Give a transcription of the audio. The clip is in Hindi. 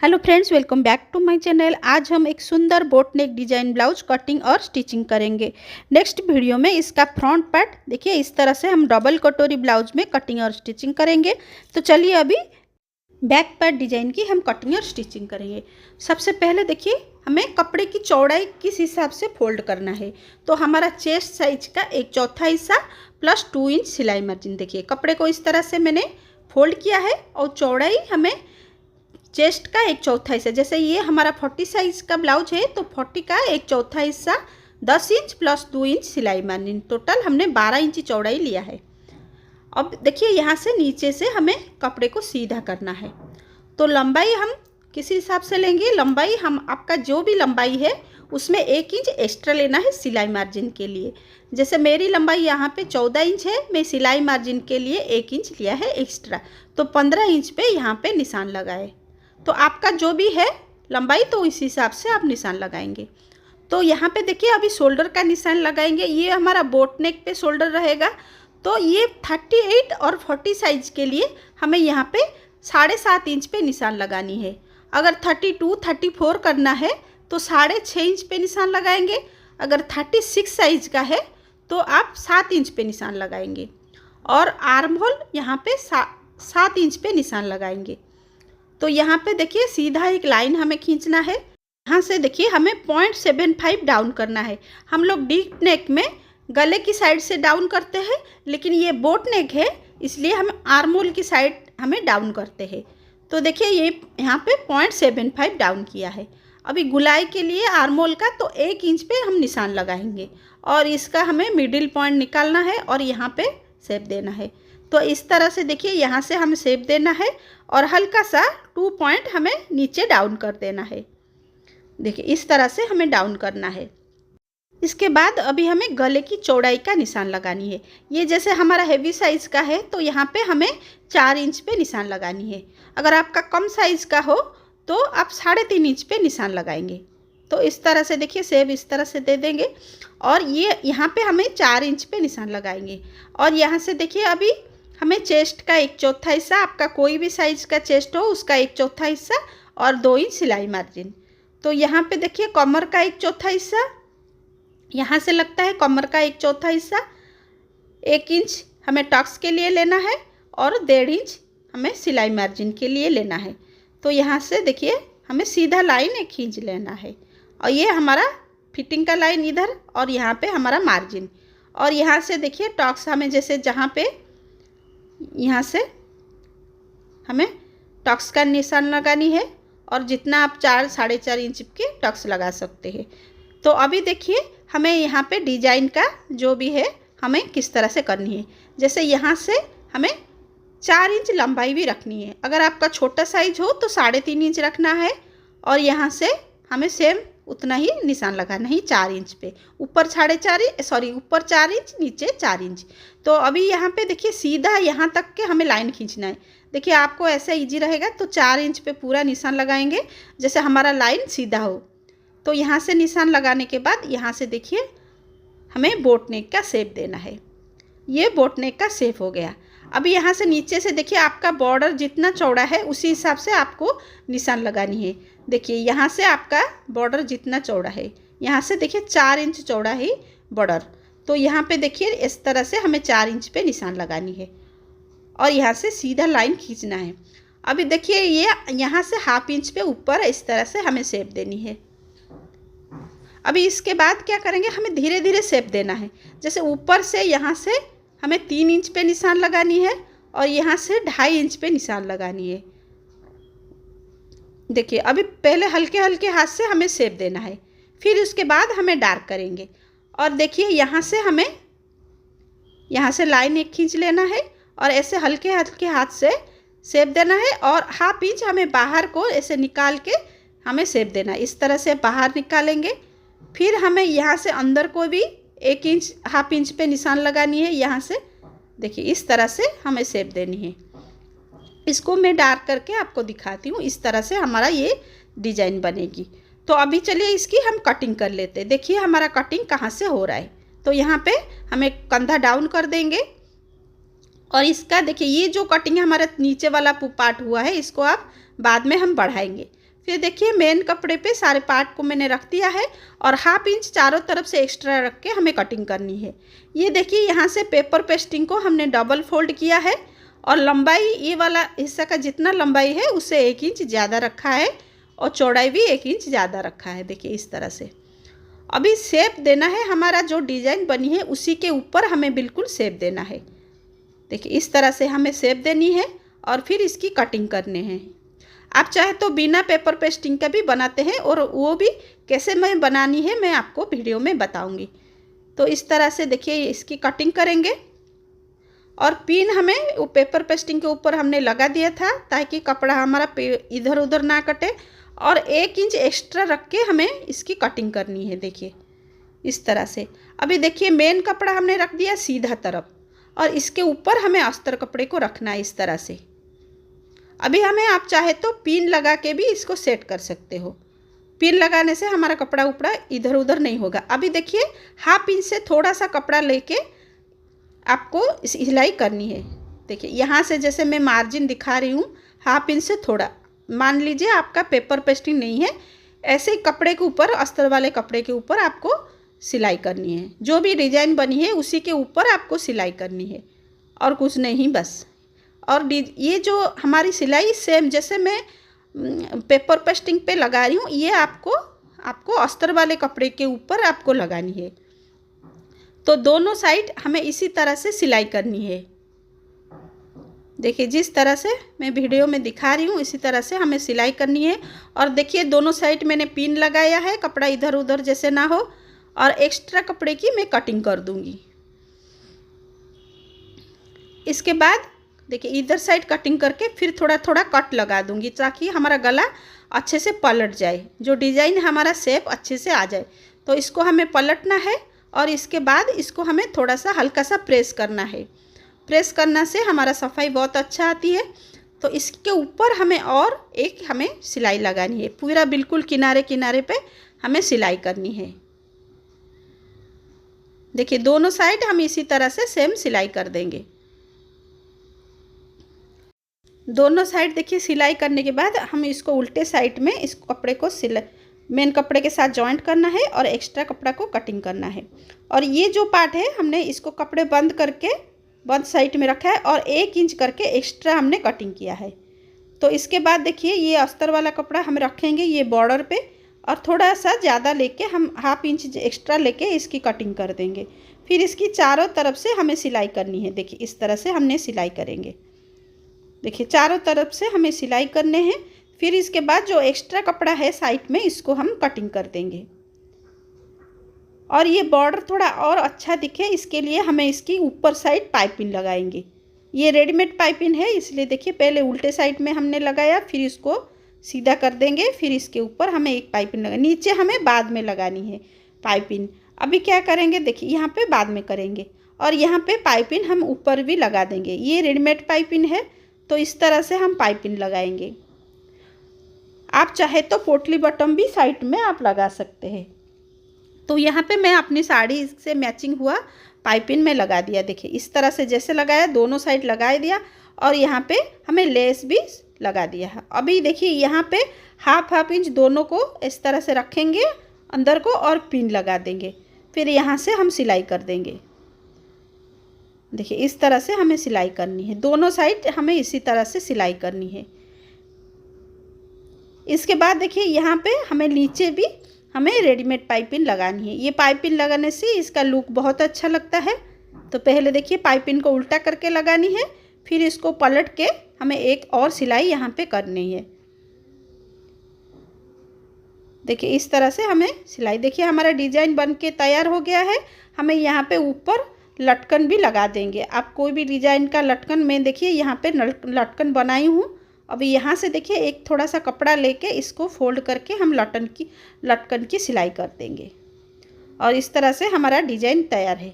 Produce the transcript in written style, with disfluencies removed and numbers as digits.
Hello friends, welcome back to my channel. आज हम एक सुंदर boat neck design blouse cutting और स्टिचिंग करेंगे। नेक्स्ट वीडियो में इसका फ्रंट पार्ट देखिए, इस तरह से हम डबल कटोरी ब्लाउज में कटिंग और स्टिचिंग करेंगे। तो चलिए अभी बैक पार्ट डिजाइन की हम कटिंग और स्टिचिंग करेंगे। सबसे पहले देखिए, हमें कपड़े की चौड़ाई किस हिसाब से फोल्ड करना है। तो हमारा चेस्ट साइज का 1/4 हिस्सा प्लस 2 इंच सिलाई मार्जिन। देखिए कपड़े को इस तरह से मैंने फोल्ड किया है और चौड़ाई हमें चेस्ट का 1/4 हिस्सा, जैसे ये हमारा 40 साइज का ब्लाउज है तो 40 का 1/4 हिस्सा 10 इंच प्लस 2 इंच सिलाई मार्जिन, टोटल हमने 12 इंच चौड़ाई लिया है। अब देखिए यहाँ से नीचे से हमें कपड़े को सीधा करना है। तो लंबाई हम किस हिसाब से लेंगे, लंबाई हम आपका जो भी लंबाई है उसमें 1 इंच एक्स्ट्रा लेना है सिलाई मार्जिन के लिए। जैसे मेरी लंबाई यहाँ पे 14 इंच है, मैं सिलाई मार्जिन के लिए 1 इंच लिया है एक्स्ट्रा, तो 15 इंच पे यहाँ पे निशान लगाए। तो आपका जो भी है लंबाई तो इस हिसाब से आप निशान लगाएंगे। तो यहाँ पे देखिए अभी शोल्डर का निशान लगाएंगे। ये हमारा बोट नेक पे शोल्डर रहेगा। तो ये 38 और 40 साइज के लिए हमें यहाँ पे 7.5 इंच पे निशान लगानी है। अगर 32, 34 करना है तो 6.5 इंच पे निशान लगाएंगे। अगर 36 साइज का है तो आप 7 इंच पे निशान लगाएंगे। और आर्म होल यहाँ पे 7 इंच पे निशान लगाएंगे। तो यहाँ पे देखिए सीधा एक लाइन हमें खींचना है। यहाँ से देखिए हमें 0.75 डाउन करना है। हम लोग डीप नेक में गले की साइड से डाउन करते हैं, लेकिन ये बोट नेक है इसलिए हम आर्म होल की साइड हमें डाउन करते हैं। तो देखिए ये यहाँ पे 0.75 डाउन किया है। अभी गुलाई के लिए आर्म होल का तो 1 इंच पे हम निशान लगाएंगे और इसका हमें मिडिल पॉइंट निकालना है और यहाँ पे शेप देना है। तो इस तरह से देखिए यहाँ से हमें शेप देना है और हल्का सा 2 पॉइंट हमें नीचे डाउन कर देना है। देखिए इस तरह से हमें डाउन करना है। इसके बाद अभी हमें गले की चौड़ाई का निशान लगानी है। ये जैसे हमारा हेवी साइज़ का है तो यहाँ पे हमें 4 इंच पे निशान लगानी है। अगर आपका कम साइज़ का हो तो आप 3.5 इंच पे निशान लगाएंगे। तो इस तरह से देखिए शेप इस तरह से दे देंगे और ये यहाँ पे हमें 4 इंच पे निशान लगाएंगे। और यहाँ से देखिए अभी हमें चेस्ट का 1/4 हिस्सा, आपका कोई भी साइज़ का चेस्ट हो उसका 1/4 हिस्सा और 2 इंच सिलाई मार्जिन। तो यहाँ पे देखिए कमर का 1/4 हिस्सा, यहाँ से लगता है कमर का 1/4 हिस्सा, 1 इंच हमें टक्स के लिए लेना है और 1.5 इंच हमें सिलाई मार्जिन के लिए लेना है। तो यहाँ से देखिए हमें सीधा लाइन एक खींच लेना है और ये हमारा फिटिंग का लाइन इधर और यहाँ पे हमारा मार्जिन। और यहाँ से देखिए टक्स हमें जैसे जहाँ पे यहाँ से हमें टक्स का निशान लगानी है और जितना आप 4-4.5 इंच के टक्स लगा सकते हैं। तो अभी देखिए हमें यहाँ पे डिजाइन का जो भी है हमें किस तरह से करनी है। जैसे यहाँ से हमें 4 इंच लंबाई भी रखनी है। अगर आपका छोटा साइज हो तो 3.5 इंच रखना है और यहाँ से हमें सेम उतना ही निशान लगाना है 4 इंच पे। ऊपर 4 इंच, नीचे 4 इंच। तो अभी यहाँ पे देखिए सीधा यहाँ तक के हमें लाइन खींचना है। देखिए आपको ऐसा इजी रहेगा तो 4 इंच पे पूरा निशान लगाएंगे जैसे हमारा लाइन सीधा हो। तो यहाँ से निशान लगाने के बाद यहाँ से देखिए हमें बोट नेक का शेप देना है। ये बोट नेक का शेप हो गया। अभी यहाँ से नीचे से देखिए आपका बॉर्डर जितना चौड़ा है उसी हिसाब से आपको निशान लगानी है। देखिए यहाँ से आपका बॉर्डर जितना चौड़ा है, यहाँ से देखिए 4 इंच चौड़ा है बॉर्डर। तो यहाँ पे देखिए इस तरह से हमें 4 इंच पे निशान लगानी है और यहाँ से सीधा लाइन खींचना है। अभी देखिए ये यहाँ से 1/2 इंच पे ऊपर इस तरह से हमें शेप देनी है। अभी इसके बाद क्या करेंगे, हमें धीरे धीरे शेप देना है। जैसे ऊपर से यहाँ से हमें 3 इंच पे निशान लगानी है और यहाँ से 2.5 इंच पे निशान लगानी है। देखिए अभी पहले हल्के हल्के हाथ से हमें शेप देना है, फिर उसके बाद हमें डार्क करेंगे। और देखिए यहाँ से हमें यहाँ से लाइन एक खींच लेना है और ऐसे हल्के हल्के हाथ से शेप देना है और 1/2 इंच हमें बाहर को ऐसे निकाल के हमें शेप देना है। इस तरह से बाहर निकालेंगे। फिर हमें यहाँ से अंदर को भी 1 इंच 1/2 इंच पे निशान लगानी है। यहाँ से देखिए इस तरह से हमें शेप देनी है। इसको मैं डार्क करके आपको दिखाती हूँ। इस तरह से हमारा ये डिज़ाइन बनेगी। तो अभी चलिए इसकी हम कटिंग कर लेते हैं। देखिए हमारा कटिंग कहाँ से हो रहा है। तो यहाँ पे हमें कंधा डाउन कर देंगे और इसका देखिए ये जो कटिंग है हमारा नीचे वाला पार्ट हुआ है इसको आप बाद में हम बढ़ाएंगे। फिर देखिए मेन कपड़े पे सारे पार्ट को मैंने रख दिया है और 1/2 इंच चारों तरफ से एक्स्ट्रा रख के हमें कटिंग करनी है। ये देखिए यहाँ से पेपर पेस्टिंग को हमने डबल फोल्ड किया है और लंबाई ये वाला हिस्सा का जितना लंबाई है उससे 1 इंच ज़्यादा रखा है और चौड़ाई भी 1 इंच ज़्यादा रखा है। देखिए इस तरह से अभी शेप देना है, हमारा जो डिज़ाइन बनी है उसी के ऊपर हमें बिल्कुल शेप देना है। देखिए इस तरह से हमें शेप देनी है और फिर इसकी कटिंग करने हैं। आप चाहे तो बिना पेपर पेस्टिंग का भी बनाते हैं और वो भी कैसे मैं बनानी है मैं आपको वीडियो में बताऊंगी। तो इस तरह से देखिए इसकी कटिंग करेंगे और पिन हमें वो पेपर पेस्टिंग के ऊपर हमने लगा दिया था ताकि कपड़ा हमारा इधर उधर ना कटे और 1 इंच एक्स्ट्रा रख के हमें इसकी कटिंग करनी है। देखिए इस तरह से अभी देखिए मेन कपड़ा हमने रख दिया सीधा तरफ और इसके ऊपर हमें अस्तर कपड़े को रखना है इस तरह से। अभी हमें आप चाहे तो पिन लगा के भी इसको सेट कर सकते हो। पिन लगाने से हमारा कपड़ा उपड़ा इधर उधर नहीं होगा। अभी देखिए 1/2 इंच से थोड़ा सा कपड़ा लेके आपको सिलाई करनी है। देखिए यहाँ से जैसे मैं मार्जिन दिखा रही हूँ 1/2 इंच से थोड़ा, मान लीजिए आपका पेपर पेस्टिंग नहीं है, ऐसे ही कपड़े के ऊपर अस्तर वाले कपड़े के ऊपर आपको सिलाई करनी है। जो भी डिज़ाइन बनी है उसी के ऊपर आपको सिलाई करनी है और कुछ नहीं बस। और ये जो हमारी सिलाई सेम जैसे मैं पेपर पेस्टिंग पे लगा रही हूँ ये आपको अस्तर वाले कपड़े के ऊपर आपको लगानी है। तो दोनों साइड हमें इसी तरह से सिलाई करनी है। देखिए जिस तरह से मैं वीडियो में दिखा रही हूँ इसी तरह से हमें सिलाई करनी है। और देखिए दोनों साइड मैंने पिन लगाया है, कपड़ा इधर उधर जैसे ना हो, और एक्स्ट्रा कपड़े की मैं कटिंग कर दूंगी। इसके बाद देखिए इधर साइड कटिंग करके फिर थोड़ा थोड़ा कट लगा दूंगी ताकि हमारा गला अच्छे से पलट जाए, जो डिज़ाइन हमारा शेप अच्छे से आ जाए। तो इसको हमें पलटना है और इसके बाद इसको हमें थोड़ा सा हल्का सा प्रेस करना है। प्रेस करने से हमारा सफाई बहुत अच्छा आती है। तो इसके ऊपर हमें और एक हमें सिलाई लगानी है, पूरा बिल्कुल किनारे किनारे पे हमें सिलाई करनी है। देखिए दोनों साइड हम इसी तरह से सेम सिलाई कर देंगे। दोनों साइड देखिए सिलाई करने के बाद हम इसको उल्टे साइड में इस कपड़े को मेन कपड़े के साथ जॉइंट करना है और एक्स्ट्रा कपड़ा को कटिंग करना है। और ये जो पार्ट है हमने इसको कपड़े बंद करके बंद साइड में रखा है और 1 इंच करके एक्स्ट्रा हमने कटिंग किया है। तो इसके बाद देखिए ये अस्तर वाला कपड़ा हम रखेंगे ये बॉर्डर पे और थोड़ा सा ज़्यादा लेके हम 1/2 इंच एक्स्ट्रा लेके इसकी कटिंग कर देंगे। फिर इसकी चारों तरफ से हमें सिलाई करनी है। देखिए इस तरह से हमने सिलाई करेंगे। देखिए चारों तरफ से हमें सिलाई करने हैं। फिर इसके बाद जो एक्स्ट्रा कपड़ा है साइड में इसको हम कटिंग कर देंगे और ये बॉर्डर थोड़ा और अच्छा दिखे इसके लिए हमें इसकी ऊपर साइड पाइपिंग लगाएंगे। ये रेडीमेड पाइपिंग है इसलिए देखिए पहले उल्टे साइड में हमने लगाया, फिर इसको सीधा कर देंगे, फिर इसके ऊपर हमें एक पाइपिंग लगा, नीचे हमें बाद में लगानी है पाइपिंग। अभी क्या करेंगे देखिए यहाँ पे बाद में करेंगे और यहाँ पे पाइपिंग हम ऊपर भी लगा देंगे। ये रेडीमेड पाइपिंग है तो इस तरह से हम पाइपिंग लगाएंगे। आप चाहे तो पोटली बटन भी साइड में आप लगा सकते हैं। तो यहाँ पे मैं अपनी साड़ी से मैचिंग हुआ पाइपिंग में लगा दिया। देखिए इस तरह से जैसे लगाया दोनों साइड लगा दिया और यहाँ पे हमें लेस भी लगा दिया है। अभी देखिए यहाँ पे 1/2 इंच दोनों को इस तरह से रखेंगे अंदर को और पिन लगा देंगे। फिर यहाँ से हम सिलाई कर देंगे। देखिए इस तरह से हमें सिलाई करनी है, दोनों साइड हमें इसी तरह से सिलाई करनी है। इसके बाद देखिए यहाँ पे हमें नीचे भी हमें रेडीमेड पाइपिंग लगानी है। ये पाइपिंग लगाने से इसका लुक बहुत अच्छा लगता है। तो पहले देखिए पाइपिंग को उल्टा करके लगानी है, फिर इसको पलट के हमें एक और सिलाई यहाँ पे करनी है। देखिए इस तरह से हमें सिलाई, देखिए हमारा डिजाइन बन के तैयार हो गया है। हमें यहाँ पे ऊपर लटकन भी लगा देंगे। आप कोई भी डिजाइन का लटकन, मैं देखिए यहाँ पे लटकन बनाई हूँ। अभी यहाँ से देखिए एक थोड़ा सा कपड़ा लेके इसको फोल्ड करके हम लटकन की सिलाई कर देंगे और इस तरह से हमारा डिजाइन तैयार है।